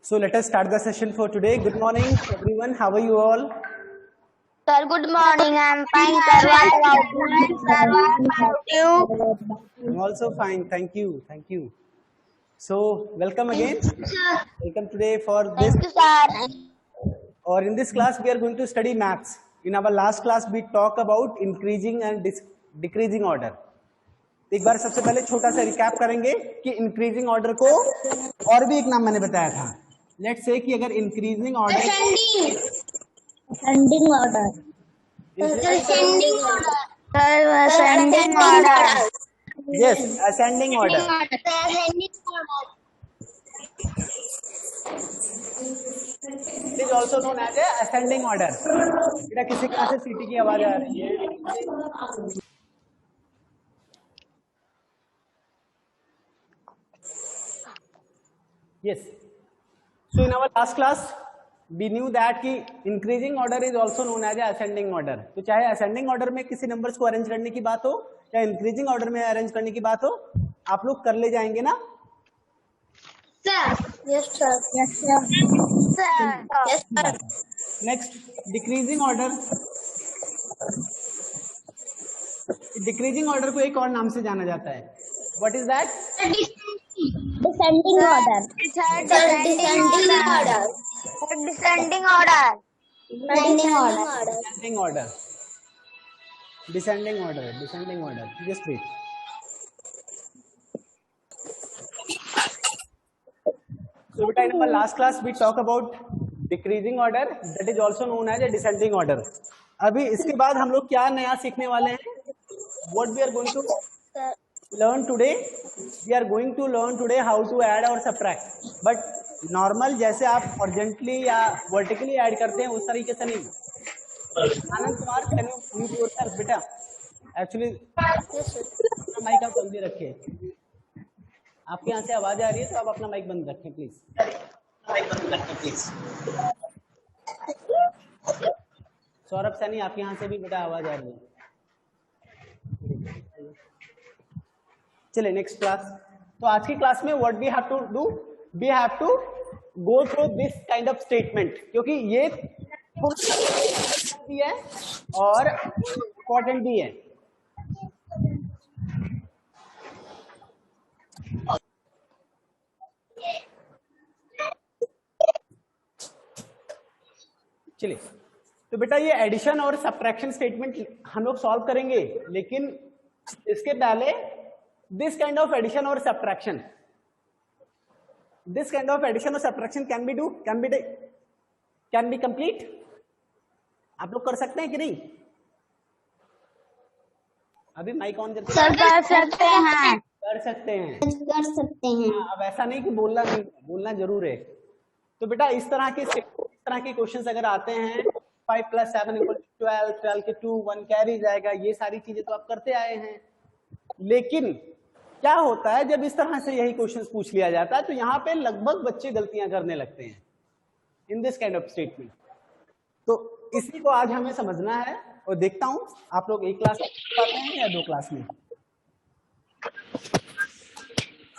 So let us start the session for today. Good morning, everyone. How are you all? Sir, good morning. I'm fine, sir. What about you? Sir, what about you? I'm also fine. Thank you. Thank you. So welcome again. Welcome today for this. Thank you, sir. Or in this class, we are going to study maths. In our last class, we talk about increasing and decreasing order. एक बार सबसे पहले छोटा सा recap करेंगे कि increasing order को और भी एक नाम मैंने बताया था. लेट्स से कि अगर increasing order Ascending order. Ascending order. Sir, ascending order. yes ascending order. Ascending order. It is also known as a ascending order. बेटा किसी के यहाँ से सीटी की आवाज आ रही है. Yes. So in our last class, we knew that कि increasing order is also known as a ascending order. तो चाहे ascending order में किसी numbers को arrange करने की बात हो, या increasing order में arrange करने की बात हो, आप लोग कर ले जाएंगे ना? Sir. Yes, sir. Yes, sir. Sir. Yes, sir. Next, decreasing order. Decreasing order को एक और नाम से जाना जाता है. What is that? Descending order. Descending order. Descending order. Descending order. Descending order. Descending order. Descending order. Just wait. So beta, in our last class we talk about decreasing order, that is also known as a descending order. अभी इसके बाद हम लोग क्या नया सीखने वाले हैं? What we are going to learn today? We are going to learn today how to add or subtract. But normal जैसे आप horizontally या vertically add करते हैं उस तरीके से नहीं. Anand Kumar, can you mute yourself बेटा? Actually अपना माइक आप बंद ही रखिए. आपके यहाँ से आवाज आ रही है तो आप अपना माइक बंद रखें प्लीज. माइक बंद रखें प्लीज. सौरभ सैनी, आपके यहाँ से भी बेटा आवाज आ रही है. चलिए नेक्स्ट क्लास. तो आज की क्लास में what we have to do, we have to go through this kind of statement, क्योंकि ये भी है और इम्पोर्टेंट भी है. चलिए, तो बेटा ये एडिशन और सब्ट्रैक्शन स्टेटमेंट हम लोग सॉल्व करेंगे, लेकिन इसके पहले दिस काइंड ऑफ एडिशन और subtraction, this kind of addition और सब्ट्रैक्शन कैन बी कंप्लीट. आप लोग कर सकते हैं कि नहीं? अभी माइक ऑन करके सर कर सकते हैं. कर सकते हैं. कर सकते हैं. अब ऐसा नहीं कि बोलना नहीं, बोलना जरूर है. तो बेटा इस तरह के क्वेश्चंस अगर आते हैं 5 + 7 = 12, 12 के 2 1 कैरी जाएगा, ये सारी चीजें तो आप करते आए हैं. लेकिन क्या होता है जब इस तरह से यही क्वेश्चंस पूछ लिया जाता है तो यहाँ पे लगभग बच्चे गलतियां करने लगते हैं in this kind of statement. तो इसी को आज हमें समझना है और देखता हूं आप लोग एक क्लास में पाते हैं या 2 क्लास में.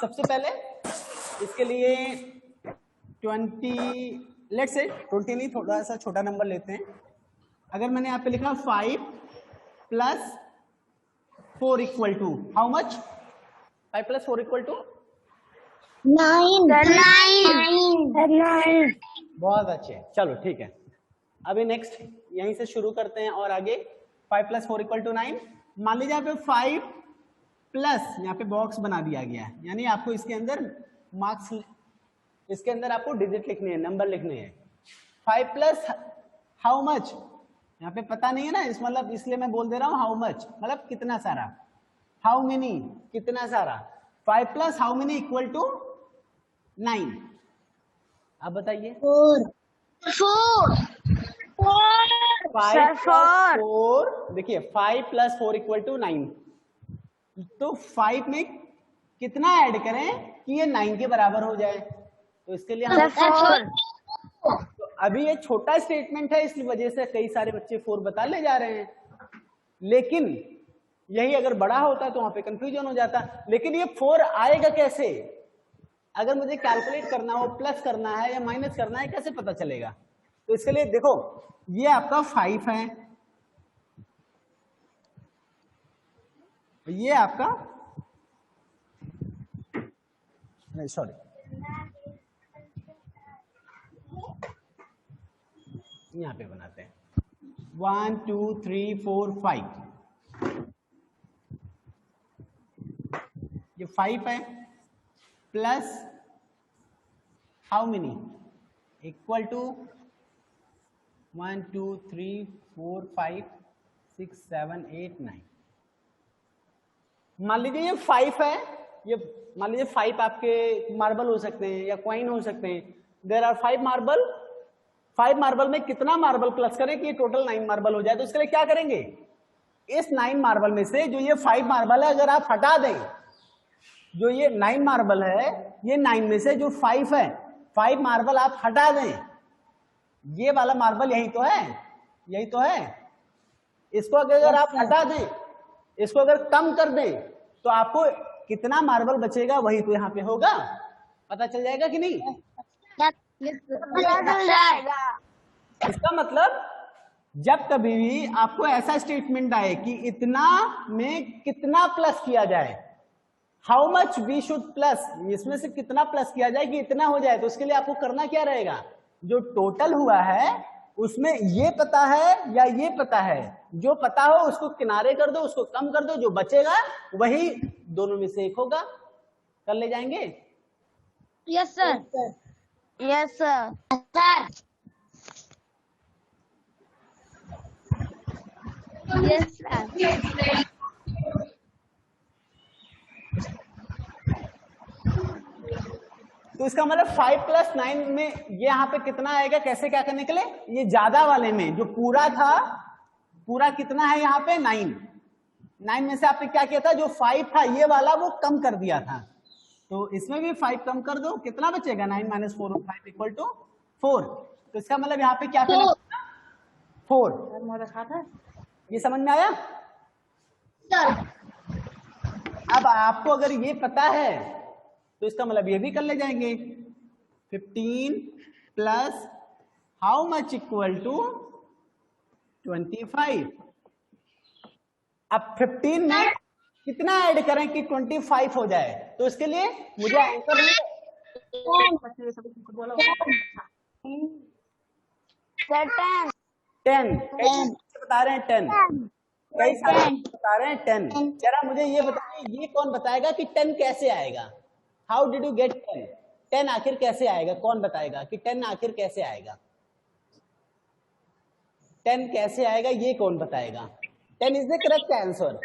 सबसे पहले इसके लिए 20, लेट्स से 20 नहीं, थोड़ा सा छोटा नंबर लेते हैं. अगर मैंने यहाँ पे लिखा 5 + 4 = हाउ मच? 5 + 4 = 9. बहुत अच्छे. चलो ठीक है. अभी नेक्स्ट यहीं से शुरू करते हैं और आगे 5 + 4 = 9. मान लीजिए यहाँ पे 5 प्लस यहाँ पे बॉक्स बना दिया गया है, यानी आपको इसके अंदर मार्क्स, इसके अंदर आपको डिजिट लिखने हैं, नंबर लिखने हैं. 5 प्लस हाउ मच यहाँ पे पता नहीं है ना, इस मतलब इसलिए मैं बोल दे रहा हूँ हाउ मच मतलब कितना सारा, हाउ मेनी कितना सारा. 5 प्लस हाउ मेनी = 9. आप बताइए. 4. 5 + 4, देखिए 5 + 4 = 9. तो 5 में कितना ऐड करें कि ये 9 के बराबर हो जाए? तो इसके लिए हम तो अभी ये छोटा स्टेटमेंट है, इस वजह से कई सारे बच्चे 4 बता ले जा रहे हैं. लेकिन यही अगर बड़ा होता तो वहां पे कंफ्यूजन हो जाता. लेकिन ये 4 आएगा कैसे? अगर मुझे कैलकुलेट करना हो, प्लस करना है या माइनस करना है, कैसे पता चलेगा? तो इसके लिए देखो, ये आपका 5 है, ये आपका, नहीं सॉरी, यहां पे बनाते हैं 1 2 3 4 5, ये 5 है, plus how many, equal to 1 2 3 4 5 6 7 8 9। मान लीजिए ये 5 है, ये मान लीजिए 5 आपके मार्बल हो सकते हैं या कॉइन हो सकते हैं। देयर आर 5 मार्बल, 5 मार्बल में कितना मार्बल प्लस करें कि टोटल 9 मार्बल हो जाए? तो इसके लिए क्या करेंगे, इस 9 मार्बल में से जो ये 5 मार्बल है अगर आप हटा दें, जो ये 9 मार्बल है, ये 9 में से जो 5 है, 5 मार्बल आप हटा दें, ये वाला मार्बल यही तो है, यही तो है। इसको अगर आप हटा दें, इसको अगर कम कर दें, तो आपको कितना मार्बल बचेगा वही तो यहाँ पे होगा, पता चल जाएगा कि नहीं? इसका मतलब जब कभी भी आपको ऐसा स्टेटमेंट आए कि इतना में कितना प्लस किया जाए, how much we should plus, इसमें से कितना प्लस किया जाए कि इतना हो जाए, तो उसके लिए आपको करना क्या रहेगा, जो टोटल हुआ है उसमें ये पता है या ये पता है, जो पता हो उसको किनारे कर दो, उसको कम कर दो, जो बचेगा वही दोनों में से एक होगा। कर ले जाएंगे? Yes sir, yes sir, yes sir. तो इसका मतलब 5 प्लस 9 में ये यहाँ पे कितना आएगा, कैसे क्या करने के लिए, ये ज्यादा वाले में जो पूरा था, पूरा कितना है यहाँ पे 9 में से आपने क्या किया था, जो 5 था ये वाला वो कम कर दिया था, तो इसमें भी 5 कम कर दो, कितना बचेगा 9 माइनस 4 और 5 इक्वल टू 4। तो इसका मतलब यहाँ पे क्या करना, 4। ये समझ में आया? अब आपको अगर ये पता है तो इसका मतलब ये भी कर ले जाएंगे, 15 plus how much equal to 25। अब 15 में कितना ऐड करें कि 25 हो जाए, तो इसके लिए मुझे आंसर 10 बता रहे हैं, 10 कई सारे बता रहे हैं 10। जरा मुझे ये बताइए, ये कौन बताएगा कि 10 कैसे आएगा, हाउ डिड यू गेट 10, 10 आखिर कैसे आएगा, कौन बताएगा कि 10 आखिर कैसे आएगा, 10 कैसे आएगा ये कौन बताएगा? 10 इज द करेक्ट आंसर।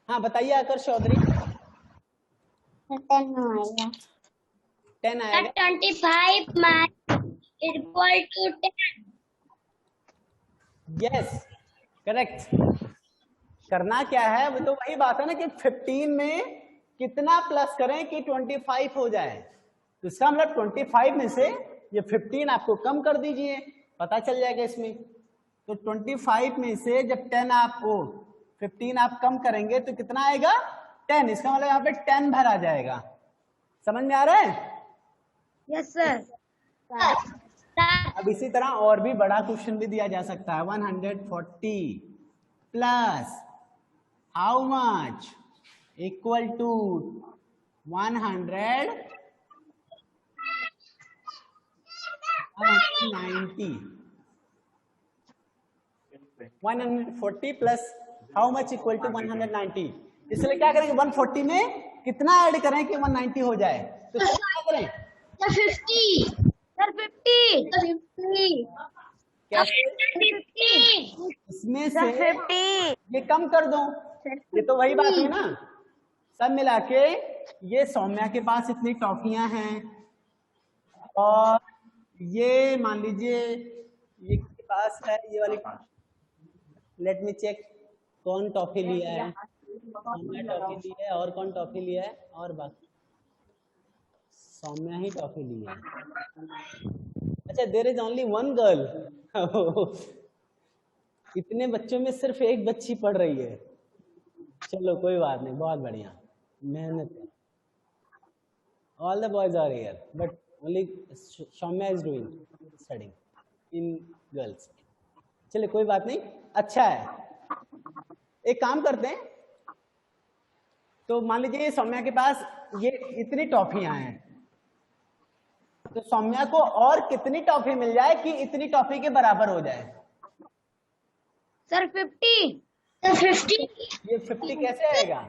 हाँ बताइए आकर चौधरी। 10 आएगा, 25 इक्वल टू 10। Yes correct. करना क्या है, वो तो वही बात है ना कि 15 में कितना प्लस करें कि 25 हो जाए, तो इसका मतलब 25 में से ये 15 आपको कम कर दीजिए, पता चल जाएगा इसमें। तो 25 में से जब 10 आपको 15 आप कम करेंगे तो कितना आएगा 10, इसका मतलब यहाँ पे 10 भरा जाएगा। समझ में आ रहा है? Yes sir. अब इसी तरह और भी बड़ा क्वेश्चन भी दिया जा सकता है, 140 plus how much equal to 190 140 plus how much equal to 190। इसलिए क्या करेंगे, 140 में कितना ऐड करें कि 190 हो जाए, तो क्या करें, 50 सर, 50 इसमें से 50 ये कम कर दो, ये तो वही बात है ना, सब मिला के ये सौम्या के पास इतनी टॉफियां हैं और ये मान लीजिए ये के पास है ये वाली, लेट मी चेक कौन टॉफी लिया है, सौम्या टॉफी ली है और कौन टॉफी लिया है, और बाकी सौम्या ही टॉफी ली है। अच्छा there is only one girl, इतने बच्चों में सिर्फ एक बच्ची पढ़ रही है, चलो कोई बात नहीं, बहुत बढ़िया। मेहनत. All the boys are here, but only Soumya is doing studying in girls. चलिए कोई बात नहीं, अच्छा है. एक काम करते हैं, तो मान लीजिए सौम्या के पास ये इतनी टॉफियां हैं, तो सौम्या को और कितनी टॉफी मिल जाए कि इतनी टॉफी के बराबर हो जाए? सर 50. सर 50. ये 50 कैसे आएगा?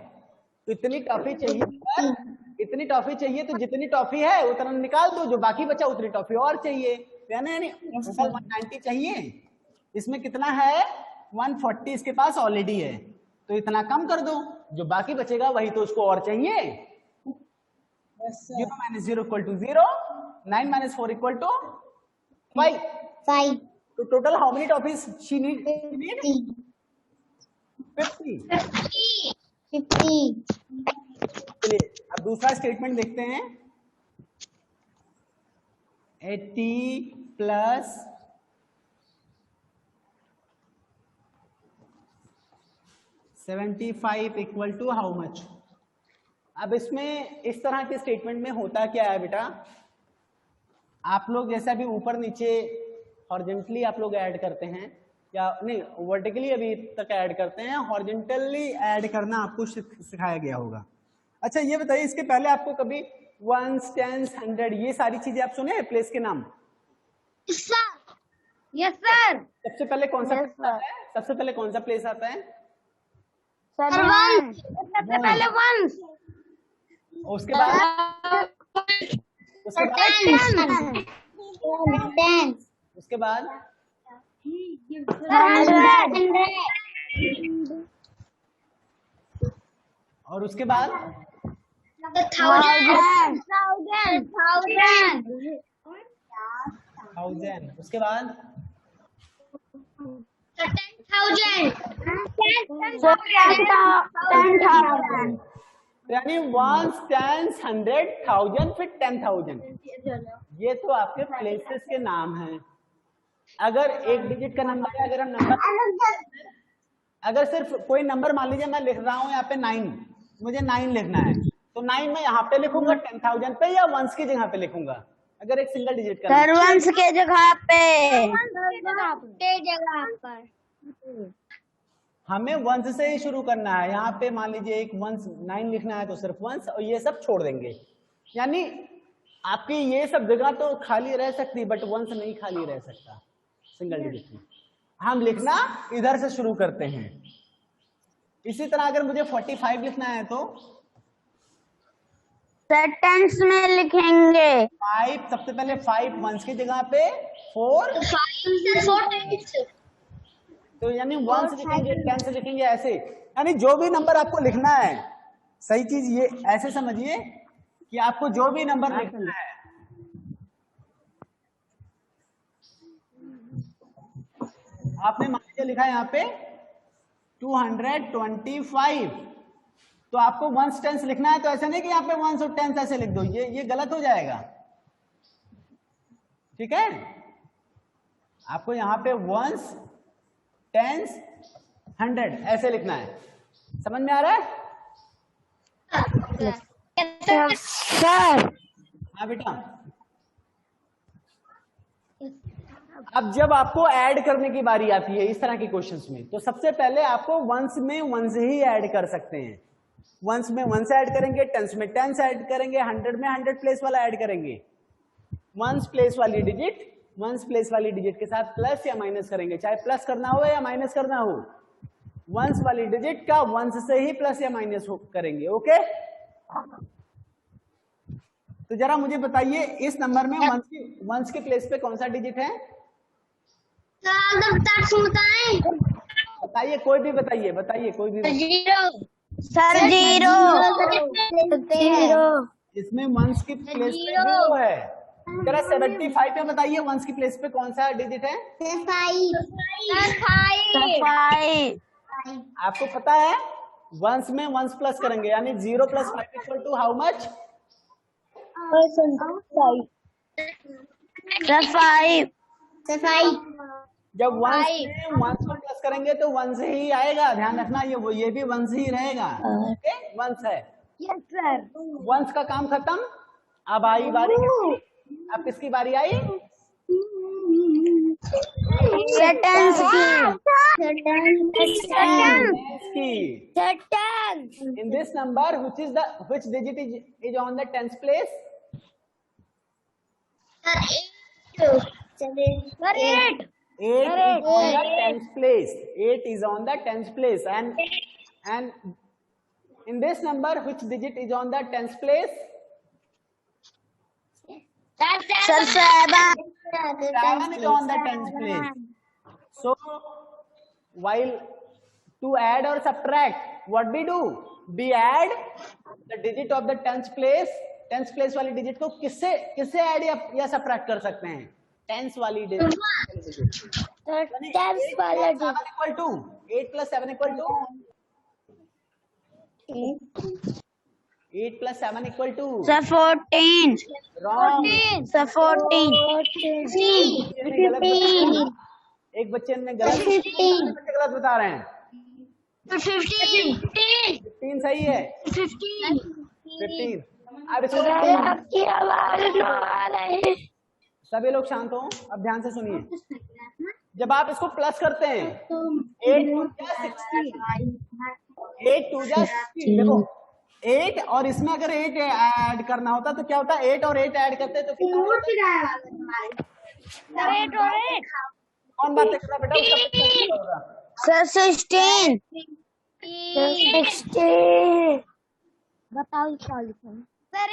तो इतनी टॉफी चाहिए, इतनी टॉफी चाहिए तो जितनी टॉफी है उतना निकाल दो, जो बाकी बचा उतनी टॉफी और चाहिए, यानी 190 चाहिए. इसमें कितना है? 140 इसके पास ऑलरेडी है, तो इतना कम कर दो, जो बाकी बचेगा वही तो उसको और चाहिए. 0 - 0 = 0, 9 - 4 = 5. तो total how many toffees she need? 50. चलिए अब दूसरा स्टेटमेंट देखते हैं. 80 + 75 = हाउ मच? अब इसमें इस तरह के स्टेटमेंट में होता क्या है बेटा, आप लोग जैसा भी ऊपर नीचे हॉरिजॉन्टली आप लोग ऐड करते हैं, या नहीं वर्टिकली अभी तक ऐड करते हैं, हॉरिजॉन्टली ऐड करना आपको सिखाया गया होगा. अच्छा ये बताइए, इसके पहले आपको कभी 1s, 10s, 100 ये सारी चीजें आप सुने हैं प्लेस के नाम? Yes sir. सबसे पहले कौन सा प्लेस आता है? सबसे पहले कौन सा प्लेस आता है? सर 1. सबसे पहले 1. उसके बाद उसके बाद 10. उसके बाद 100. और उसके बाद 1000. 1000. उसके बाद 10,000. यानी 1s, 10s, 100, 1000 फिर 10,000. ये तो आपके प्लेसेस के नाम हैं. अगर एक डिजिट का नंबर है, अगर हम नंबर, अगर सिर्फ कोई नंबर मान लीजिए मैं लिख रहा हूं यहाँ पे 9, मुझे 9 लिखना है, तो 9 मैं यहाँ पे लिखूंगा 10,000 पे या 1s की जगह पे लिखूंगा? अगर एक सिंगल डिजिट का सर 1s के जगह पे. हमें 1s से ही शुरू करना है. यहाँ पे मान लीजिए एक 1s 9 लिखना है तो सिर्फ 1s, और ये सब छोड़ देंगे. यानी आपकी ये सब जगह तो खाली रह सकती, बट 1s नहीं खाली रह सकता सिंगल डिजिट में. हम लिखना इधर से शुरू करते हैं. इसी तरह अगर मुझे 45 लिखना है तो सर 10s में लिखेंगे. 5, सबसे पहले 5 1s की जगह पे, 4 तो यानी 1s लिखेंगे, 10s लिखेंगे, ऐसे. यानी जो भी नंबर आपको लिखना है, सही चीज ये ऐसे समझिए कि आपको जो भी नंबर लिखना है, आपने मान लीजिए लिखा है यहाँ पे 225, तो आपको 1s 10s लिखना है, तो ऐसा नहीं कि यहाँ पे 1s और 10s ऐसे लिख दो, ये गलत हो जाएगा. ठीक है, आपको यहाँ पे 1s 10s 100 ऐसे लिखना है. समझ में आ रहा है? सर हाँ बेटा. अब जब आपको ऐड करने की बारी आती है इस तरह के क्वेश्चंस में, तो सबसे पहले आपको 1s में 1s ही ऐड कर सकते हैं. 1s में 1s ऐड करेंगे, 10s में 10s ऐड करेंगे, 100 में 100 प्लेस वाला ऐड करेंगे. 1s प्लेस वाली डिजिट 1s प्लेस वाली डिजिट के साथ प्लस या माइनस करेंगे, चाहे प्लस करना हो या माइनस करना हो. 1s वाली डिजिट का 1s से ही प्लस या माइनस करेंगे. ओके, तो जरा मुझे बताइए इस नंबर में 1s के प्लेस पे कौन सा डिजिट है? बताइए, कोई भी बताइए, कोई भी. 0. सर 0. इसमें 1s की प्लेस पे 0 है. जरा 75 में बताइए 1s की प्लेस पे कौन सा डिजिट है? 5. आपको पता है 1s में 1s प्लस करेंगे, यानी 0 + 5 = हाउ मच? 5. जब 1s में 1s को प्लस करेंगे तो 1s ही आएगा. ध्यान रखना, ये भी 1s ही रहेगा. ओके, 1s है Yes, sir. वंस का काम खत्म। अब आई बारी किसकी? अब किसकी बारी आई? Saturn. In this number, which digit is on the tens place? Sir, 8. 8 is on the tens place. 8 is on the tens place, and in this number, which digit is on the tens place? Sir, 7. 7 is on the tens place. So, while to add or subtract, what we do? We add the digit of the tens place वाली digit को किससे add या subtract कर सकते हैं? Tens वाली digit. 10 वाला digit. 8 plus 7 equal to? 8 plus 7 equal to? Sir, 14. Wrong. Sir, 14. 15. एक बच्चे ने गलत बता रहे हैं। 15 सही है। 15। अब आपकी आवाज आ रही। सभी लोग शांत हो, अब ध्यान से सुनिए। जब आप इसको प्लस करते हैं 8 2 जा 16, देखो 8 और इसमें अगर 8 ऐड करना होता तो क्या होता? 8 और 8 ऐड करते तो कितना होता? 8 और 8 कौन बात कर रहा बेटा? उसका होगा सर 16। बताओ solution. Sir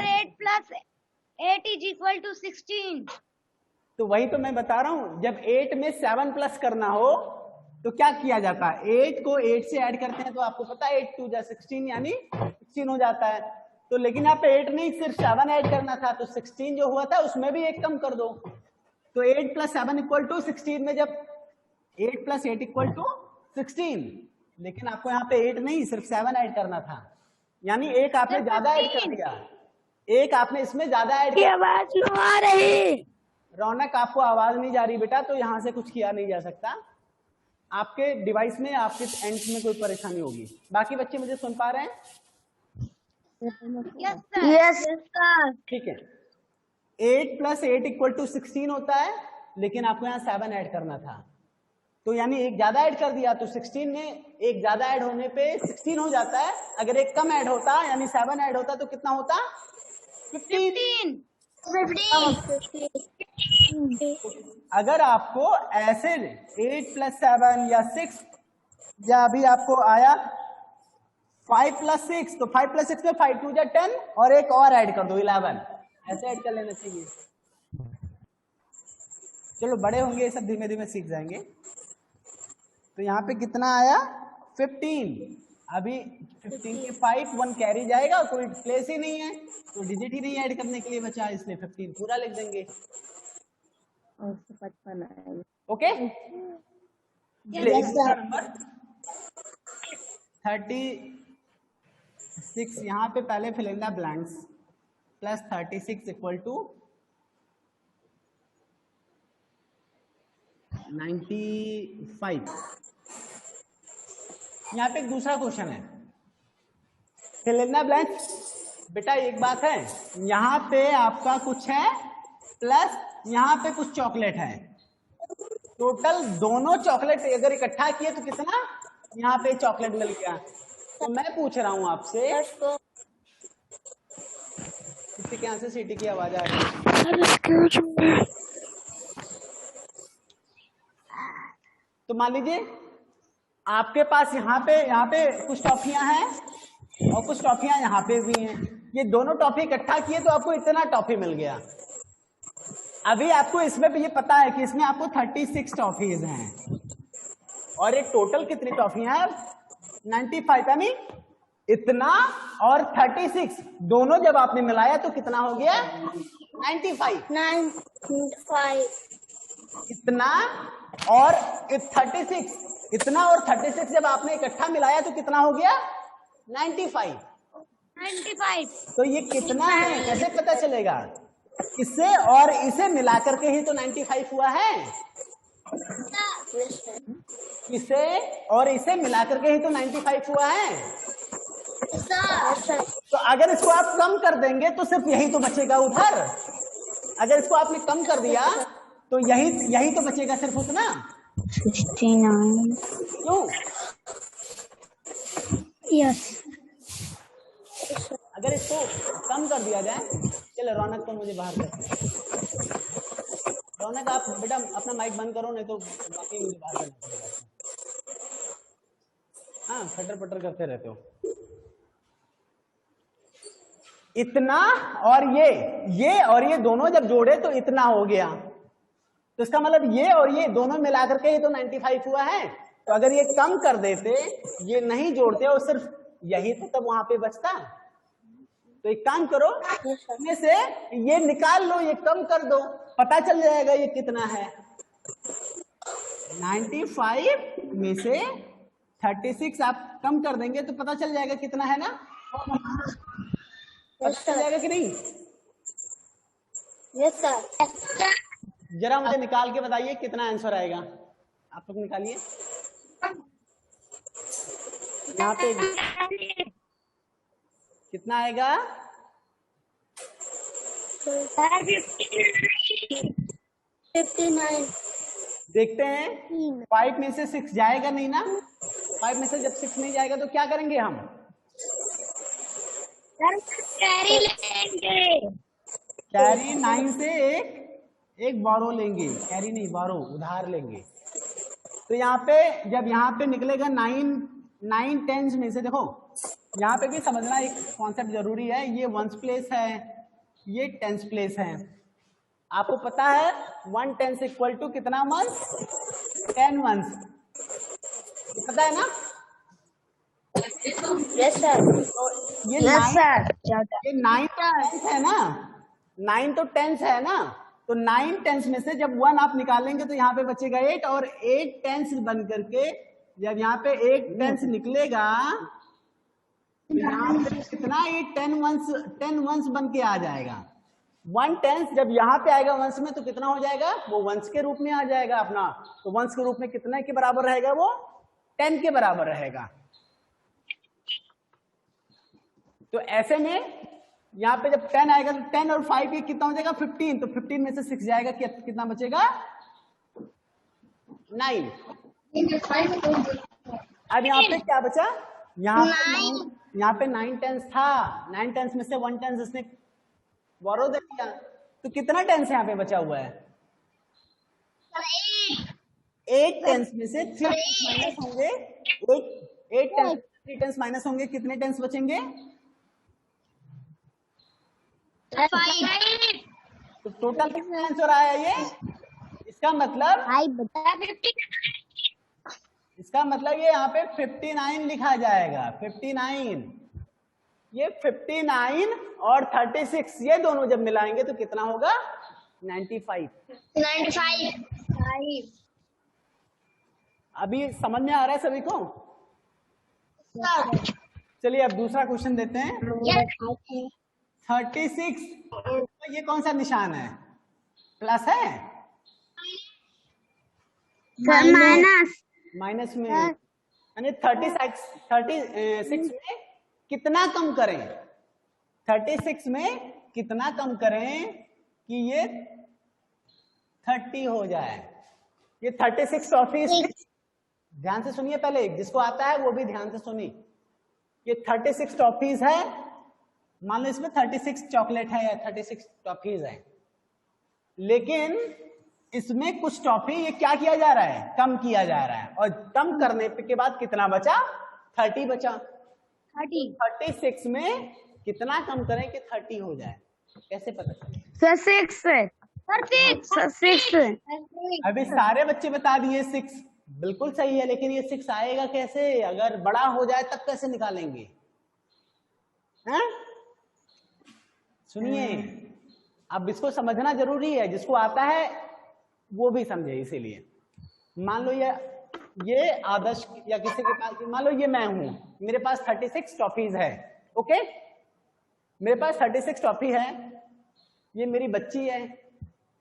8 plus 8 is equal to 16। तो वही तो मैं बता रहा हूं, जब 8 में 7 प्लस करना हो तो क्या किया जाता है? 8 को 8 से ऐड करते हैं तो आपको पता है 8 2 जा 16 यानी 16 हो जाता है। तो लेकिन यहाँ पे 8 नहीं, सिर्फ 7 ऐड करना था, तो 16 जो हुआ था उसमें भी 1 कम कर दो। तो 8 plus 7 equal to 16 में जब 8 plus 8 equal to 16, लेकिन आपको यहाँ पे 8 नहीं सिर्फ 7 ऐड करना था, यानी एक आपने ज्यादा ऐड कर दिया। एक आपने इसमें ज्यादा ऐड किया। आवाज नहीं आ रही। रौनक, आपको आवाज नहीं जा रही बेटा, तो यहाँ से कुछ किया नहीं जा सकता। आपके डिवाइस में, आपके एंड में कोई परेशानी होगी। बाकी बच्चे मुझे सुन पा रहे हैं? Yes sir. ठीक है। 8 plus 8 equal to 16 होता है, लेकिन आपको यहाँ 7 ऐड करना था, तो यानी एक ज्यादा ऐड कर दिया, तो 16 में एक ज्यादा ऐड होने पे 16 हो जाता है। अगर एक कम ऐड होता यानी 7 ऐड होता तो कितना होता? 15। अगर आपको ऐसे 8 plus 7 या 6 या अभी आपको आया 5 plus 6, तो 5 plus 6 में 5 2 जा 10 और एक और ऐड कर दो 11, ऐसे ऐड कर लेना चाहिए। चलो बड़े होंगे ये सब, धीमे धीमे सीख जाएंगे। तो यहाँ पे कितना आया? 15। अभी 15 के 5 1 कैरी जाएगा, कोई प्लेस ही नहीं है, तो डिजिट ही नहीं ऐड करने के लिए बचा, इसलिए 15 पूरा लिख देंगे। ओके, नंबर 36 यहाँ पे पहले fill in the blanks. Plus 36 equal to 95। यहाँ पे एक दूसरा क्वेश्चन है, फिल इन द ब्लैंक्स। बेटा एक बात है, यहाँ पे आपका कुछ है प्लस यहाँ पे कुछ चॉकलेट है, टोटल दोनों चॉकलेट अगर इकट्ठा किए तो कितना यहाँ पे चॉकलेट मिल गया। तो मैं पूछ रहा हूं आपसे, किसी के यहाँ से सीटी की आवाज आ रही है? तो मान लीजिए आपके पास यहाँ पे कुछ टॉफियां हैं और कुछ टॉफियां यहाँ पे भी हैं। ये दोनों टॉफी इकट्ठा किए तो आपको इतना टॉफी मिल गया। अभी आपको इसमें भी ये पता है कि इसमें आपको 36 टॉफीज हैं और एक टोटल कितनी टॉफियां हैं? 95, यानी इतना और 36 दोनों जब आपने मिलाया तो कितना हो गया? 95। इतना और 36, इतना और 36 जब आपने इकट्ठा मिलाया तो कितना हो गया? 95। तो ये कितना है कैसे पता चलेगा? इसे और इसे मिलाकर के ही तो 95 हुआ है। इसे और इसे मिलाकर के ही तो 95 हुआ है। तो अगर इसको आप कम कर देंगे तो सिर्फ यही तो बचेगा उधर। अगर इसको आपने कम कर दिया तो यही तो बचेगा, सिर्फ उतना। 69। क्यों? यस। अगर इसको कम कर दिया जाए, चलो रौनक को मुझे बाहर कर, रौनक आप बेटा अपना माइक बंद करो, नहीं तो बाकी मुझे बाहर करना पड़ेगा। हाँ, फटर फटर करते रहते हो। इतना और ये दोनों जब जोड़े तो इतना हो गया, तो इसका मतलब ये और ये दोनों मिलाकर के ये तो 95 हुआ है। तो अगर ये कम कर देते, ये नहीं जोड़ते और सिर्फ यही तो तब वहां पे बचता। तो एक काम करो, इसमें से ये निकाल लो, ये कम कर दो, पता चल जाएगा ये कितना है। 95 में से 36 आप कम कर देंगे तो पता चल जाएगा कितना है ना, पता चल जाएगा कि नहीं? Yes sir. जरा मुझे निकाल के बताइए कितना आंसर आएगा, आप लोग निकालिए। यहाँ पे कितना आएगा? 59। देखते हैं, 5 में से 6 जाएगा नहीं ना। 5 में से जब 6 नहीं जाएगा तो क्या करेंगे हम? कैरी लेंगे। कैरी 9 से एक बारो लेंगे, कैरी नहीं बारो, उधार लेंगे। तो यहाँ पे जब यहाँ पे निकलेगा 9 टेंस में से, देखो यहाँ पे भी समझना एक कॉन्सेप्ट जरूरी है। ये वंस प्लेस है, ये टेंस प्लेस है। आपको पता है 1 टेंस इक्वल टू कितना मंथ? 10 मंथ, पता है ना? Yes sir. तो ये 9 टेंस है ना, 9 तो टेंस है ना। तो 9 टेंस में से जब 1 आप निकालेंगे तो यहाँ पे बचेगा 8, और 8 टेंस बन करके जब यहाँ पे 8 टेंस निकलेगा तो यहाँ पे कितना? 8 10 वंस बन के आ जाएगा। 1 टेंस जब यहाँ पे आएगा वंस में तो कितना हो जाएगा? वो वंस के रूप में आ जाएगा अपना। तो वंस के रूप में कितने के बराबर रहेगा? वो 10 के बराबर रहेगा। तो ऐसे में यहाँ पे जब 10 आएगा तो 10 और 5 ये कितना हो जाएगा? 15। तो 15 में से 6 जाएगा, कितना बचेगा? 9। अब यहाँ पे क्या बचा? यहाँ पे 9 टेंस था, 9 टेंस में से 1 टेंस इसने बोरो दे दिया, तो कितना टेंस यहाँ पे बचा हुआ है? 8 टेंस में से 3 माइनस होंगे, 8 टेंस माइनस होंगे, कितने टेंस बचेंगे? 5। तो टोटल कितना आंसर आया ये? इसका मतलब ये यहाँ पे 59 लिखा जाएगा। 59, ये 59 और 36 ये दोनों जब मिलाएंगे तो कितना होगा? 95। अभी समझ में आ रहा है सभी को? चलिए अब दूसरा क्वेश्चन देते हैं। 36, तो ये कौन सा निशान है? प्लस है? माइनस में, यानी 36 में कितना कम करें? 36 में कितना कम करें कि ये 30 हो जाए? ये 36 टॉफीज, ध्यान से सुनिए पहले, जिसको आता है वो भी ध्यान से सुनिए। ये 36 टॉफीज है, मान लो इसमें 36 चॉकलेट है या 36 टॉफीज है, लेकिन इसमें कुछ टॉफी ये क्या किया जा रहा है? कम किया जा रहा है। और कम करने के बाद कितना बचा? 30 बचा। 36 में कितना कम करें कि 30 हो जाए? कैसे पता चले? 6। अभी सारे बच्चे बता दिए 6, बिल्कुल सही है, लेकिन ये 6 आएगा कैसे? अगर बड़ा हो जाए तब कैसे निकालेंगे? हैं? सुनिए, अब इसको समझना जरूरी है, जिसको आता है वो भी समझे। इसीलिए मान लो ये आदर्श या किसी के पास, मान लो ये मैं हूं, मेरे पास 36 टॉफीज है। ओके, मेरे पास 36 टॉफी है, ये मेरी बच्ची है,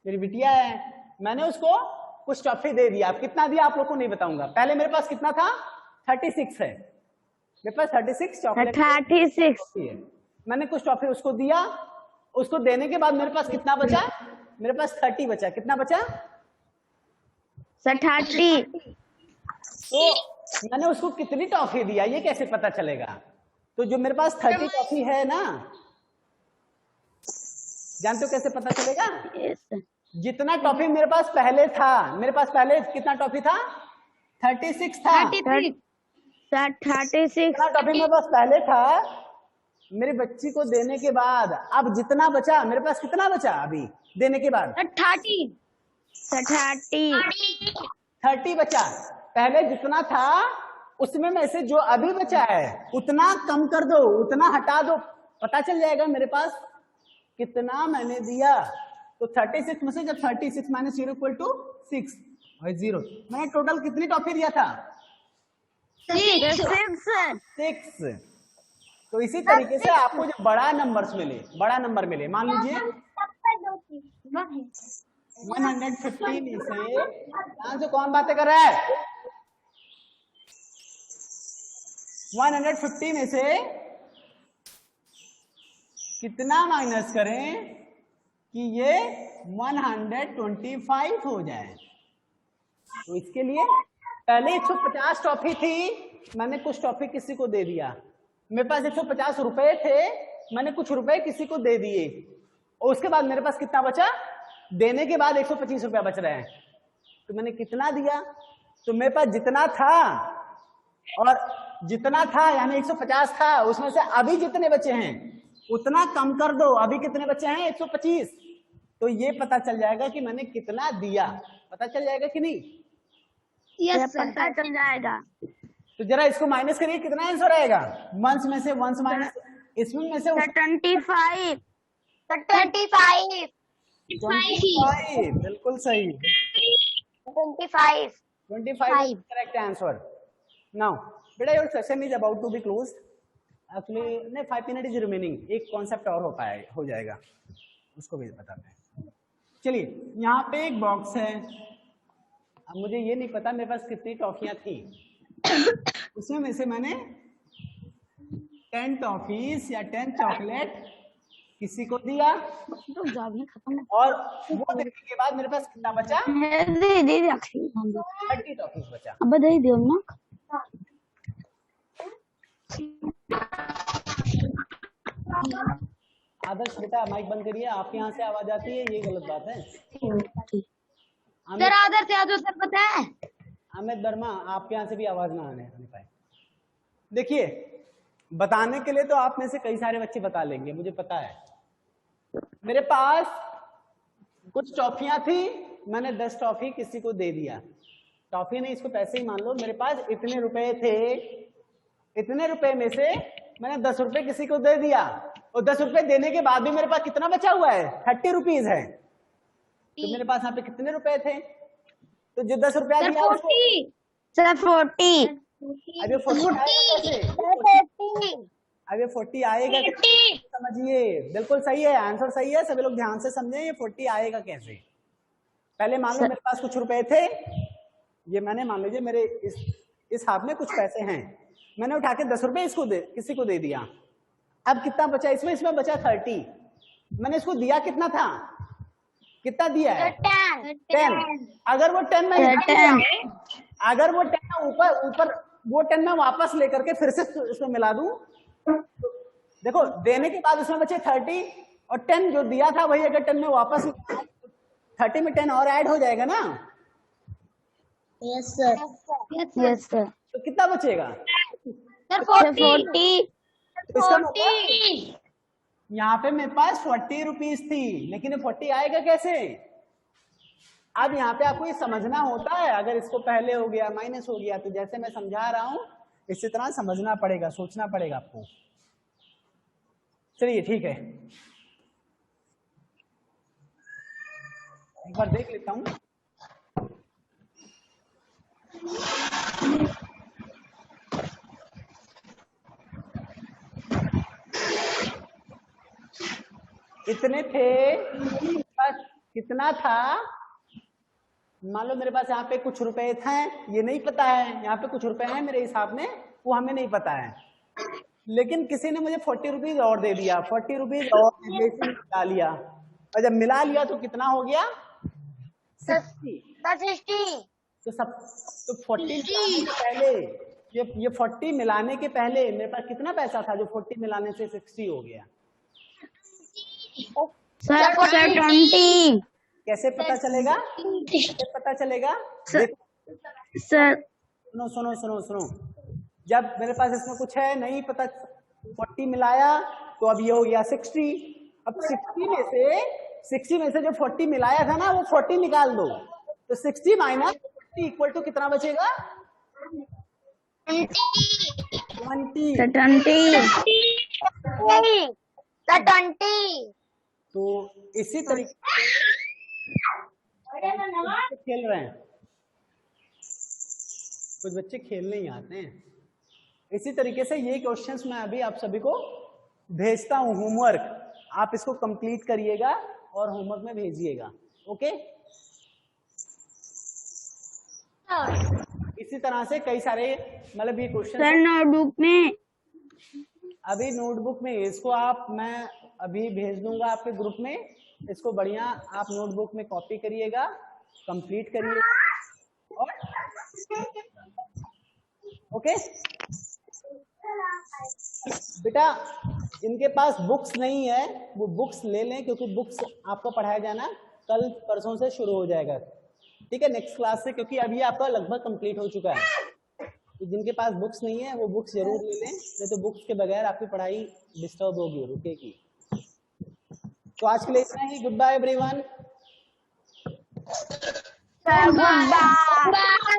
मेरी बिटिया है, मैंने उसको कुछ टॉफी दे दिया। अब कितना दिया आप लोग को नहीं बताऊंगा, पहले मेरे पास कितना था? 36 है। मेरे पास 36 चॉकलेट 36 है। मैंने कुछ टॉफी उसको दिया, उसको देने के बाद मेरे पास कितना बचा? मेरे पास 30 बचा। कितना बचा? 30। तो मैंने उसको कितनी टॉफी दिया ये कैसे पता चलेगा? तो जो मेरे पास 30 टॉफी है ना, जानते हो कैसे पता चलेगा? जितना टॉफी मेरे पास पहले था, मेरे पास पहले कितना टॉफी था? 36 था। 36 जितना टॉफी मेरे पास पहले था, मेरी बच्ची को देने के बाद अब जितना बचा, मेरे पास कितना बचा अभी देने के बाद? 30 बचा। पहले जितना था उसमें में से जो अभी बचा है उतना कम कर दो, उतना हटा दो, पता चल जाएगा मेरे पास कितना मैंने दिया। तो 36 में से जब 36 माइनस 0 इक्वल टू 6 और 0, मैंने टोटल कितनी टॉफी दिया था? 6। तो इसी तरीके से आपको जो बड़ा नंबर मिले, मान लीजिए 150 में से, ध्यान से कौन बातें कर रहा है? 150 में से कितना माइनस करें कि ये 125 हो जाए? तो इसके लिए पहले 150 टॉफी थी, मैंने कुछ टॉफी किसी को दे दिया। मेरे पास 150 रुपए थे, मैंने कुछ रुपए किसी को दे दिए, और उसके बाद मेरे पास कितना बचा? देने के बाद 125 रुपया बच रहे हैं। तो मैंने कितना दिया? तो मेरे पास जितना था, और जितना था यानी 150 था, उसमें से अभी जितने बचे हैं उतना कम कर दो, अभी कितने बचे हैं? 125। तो ये पता चल जाएगा कि मैंने कितना दिया। पता चल जाएगा कि नहीं? यस पता चल जाएगा। तो जरा इसको माइनस करिए, कितना आंसर आएगा? वंस में से वंस माइनस, इसमें में से 25। 25, बिल्कुल सही। 25 करेक्ट आंसर। नाउ बेटा your session is about to be closed. Actually नहीं, 5 मिनट इज रिमेनिंग। एक कॉन्सेप्ट और हो जाएगा, उसको भी बताते हैं। चलिए, यहाँ पे एक बॉक्स है। अब मुझे ये नहीं पता मेरे पास कितनी टॉफियां थी, उसमें में से मैंने 10 टॉफीज या 10 चॉकलेट किसी को दिया, और वो देने के बाद मेरे पास कितना बचा? 30 टॉफीज बचा। अब दे दियो ना। आदर्श बेटा माइक बंद करिए, आपके यहाँ से आवाज आती है, ये गलत बात है। सर आदर्श यादव सर पता है? अमित वर्मा, आपके यहाँ से भी आवाज ना आने पाए। देखिए, बताने के लिए तो आप में से कई सारे बच्चे बता लेंगे, मुझे पता है। मेरे पास कुछ टॉफियां थी, मैंने 10 टॉफी किसी को दे दिया। टॉफी नहीं, इसको पैसे ही मान लो। मेरे पास इतने रुपए थे, इतने रुपए में से मैंने 10 रुपए किसी को दे दिया, और 10 रुपए देने के बाद भी मेरे पास कितना बचा हुआ है? 30 रुपीज है। तो मेरे पास यहाँ पे कितने रुपए थे? तो जो 10 रुपया दिया उसको, सर 40। अभी 40 आएगा, समझिए। बिल्कुल सही है, आंसर सही है, सभी लोग ध्यान से समझे। ये 40 आएगा कैसे? पहले मान लो मेरे पास कुछ रुपए थे, ये मैंने, मान लीजिए मेरे इस हाथ में कुछ पैसे हैं, मैंने उठा के 10 रुपए किसी को दे दिया। अब कितना बचा इसमें बचा 30। मैंने इसको दिया कितना था? कितना दिया है? 10। अगर वो 10 मैं अगर वो 10 ऊपर वो 10 मैं वापस लेकर के फिर से इसमें मिला दूं, देखो देने के बाद उसमें बचे 30, और 10 जो दिया था वही अगर 10 में वापस 30 में 10 और ऐड हो जाएगा ना। Yes sir. तो कितना बचेगा? सर 40। यहाँ पे मेरे पास 40 रुपीज थी, लेकिन 40 आएगा कैसे? अब यहाँ पे आपको ये समझना होता है। अगर इसको पहले हो गया, माइनस हो गया, तो जैसे मैं समझा रहा हूं इसी तरह समझना पड़ेगा, सोचना पड़ेगा आपको। चलिए ठीक है, एक बार देख लेता हूं। इतने थे, बस कितना था? मान लो मेरे पास यहाँ पे कुछ रुपए थे, ये नहीं पता है, यहाँ पे कुछ रुपए हैं मेरे हिसाब में, वो हमें नहीं पता है। लेकिन किसी ने मुझे 40 रुपीज और दे दिया, 40 रुपीज और मिला लिया, और जब मिला लिया तो कितना हो गया 60। तो सब तो 40 मिलाने के पहले ये 40 मिलाने के पहले मेरे पास कितना पैसा था जो 40 मिलाने से 60 हो गया? सर 20। कैसे पता चलेगा? कैसे पता चलेगा? सर सुनो सुनो सुनो सुनो, जब मेरे पास इसमें कुछ है नहीं पता, 40 मिलाया तो अब ये हो गया 60। अब 60 में से जो 40 मिलाया था ना वो 40 निकाल दो, तो 60 माइनस 40 इक्वल टू कितना बचेगा? 20। तो इसी तरीके से खेल रहे हैं, कुछ बच्चे खेलने ही आते हैं। इसी तरीके से ये क्वेश्चंस मैं अभी आप सभी को भेजता हूं, होमवर्क आप इसको कंप्लीट करिएगा और होमवर्क में भेजिएगा, ओके? इसी तरह से कई सारे मतलब ये क्वेश्चन सर नोटबुक में, अभी नोटबुक में इसको आप मैं अभी भेज दूंगा आपके ग्रुप में, इसको बढ़िया आप नोटबुक में कॉपी करिएगा, कंप्लीट करिएगा, और ओके बेटा इनके पास बुक्स नहीं है वो बुक्स ले लें, क्योंकि बुक्स आपको पढ़ाया जाना कल परसों से शुरू हो जाएगा, ठीक है, नेक्स्ट क्लास से, क्योंकि अभी आपका लगभग कंप्लीट हो चुका है। तो जिनके पास बुक्स नहीं है वो बुक्स जरूर ले लें, नहीं तो बुक्स के बगैर आपकी पढ़ाई डिस्टर्ब होगी, रुकेगी। तो आज के लिए इतना ही, goodbye everyone. Good bye.